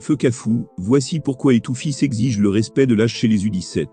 Fekafou, voici pourquoi Etoufis exige le respect de l'âge chez les U17.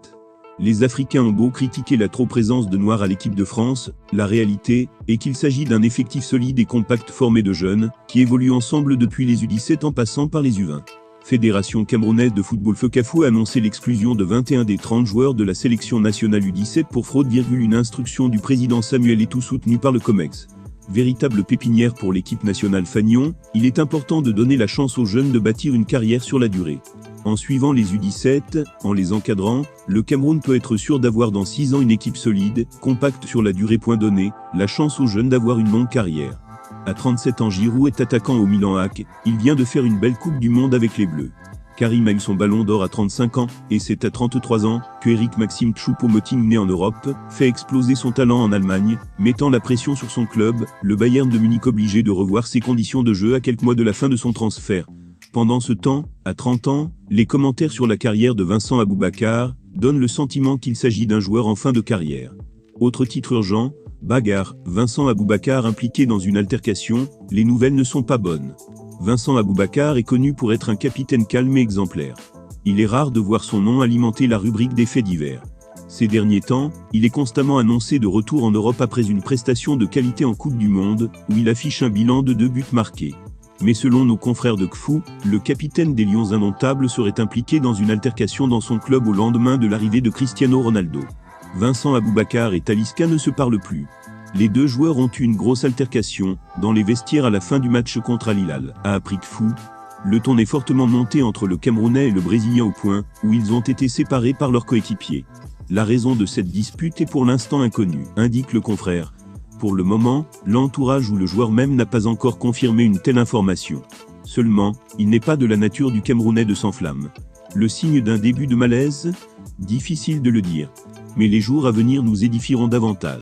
Les Africains ont beau critiquer la trop présence de Noirs à l'équipe de France, la réalité est qu'il s'agit d'un effectif solide et compact formé de jeunes, qui évoluent ensemble depuis les U17 en passant par les U20. Fédération camerounaise de football Fekafou a annoncé l'exclusion de 21 des 30 joueurs de la sélection nationale U17 pour fraude, une instruction du président Samuel Eto'o soutenue par le COMEX. Véritable pépinière pour l'équipe nationale Fagnon, il est important de donner la chance aux jeunes de bâtir une carrière sur la durée. En suivant les U17, en les encadrant, le Cameroun peut être sûr d'avoir dans 6 ans une équipe solide, compacte sur la durée. Donner la chance aux jeunes d'avoir une longue carrière. À 37 ans, Giroud est attaquant au Milan AC, il vient de faire une belle Coupe du Monde avec les Bleus. Karim a eu son ballon d'or à 35 ans, et c'est à 33 ans que Eric Maxime Choupo-Moting, né en Europe, fait exploser son talent en Allemagne, mettant la pression sur son club, le Bayern de Munich, obligé de revoir ses conditions de jeu à quelques mois de la fin de son transfert. Pendant ce temps, à 30 ans, les commentaires sur la carrière de Vincent Aboubakar donnent le sentiment qu'il s'agit d'un joueur en fin de carrière. Autre titre urgent, bagarre, Vincent Aboubakar impliqué dans une altercation, les nouvelles ne sont pas bonnes. Vincent Aboubakar est connu pour être un capitaine calme et exemplaire. Il est rare de voir son nom alimenter la rubrique des faits divers. Ces derniers temps, il est constamment annoncé de retour en Europe après une prestation de qualité en Coupe du Monde, où il affiche un bilan de 2 buts marqués. Mais selon nos confrères de CFOO, le capitaine des Lions indomptables serait impliqué dans une altercation dans son club au lendemain de l'arrivée de Cristiano Ronaldo. Vincent Aboubakar et Talisca ne se parlent plus. Les deux joueurs ont eu une grosse altercation dans les vestiaires à la fin du match contre Al Hilal, a appris CFOO. Le ton est fortement monté entre le Camerounais et le Brésilien au point où ils ont été séparés par leurs coéquipiers. La raison de cette dispute est pour l'instant inconnue, indique le confrère. Pour le moment, l'entourage ou le joueur même n'a pas encore confirmé une telle information. Seulement, il n'est pas de la nature du Camerounais de s'enflammer. Le signe d'un début de malaise ? Difficile de le dire. Mais les jours à venir nous édifieront davantage.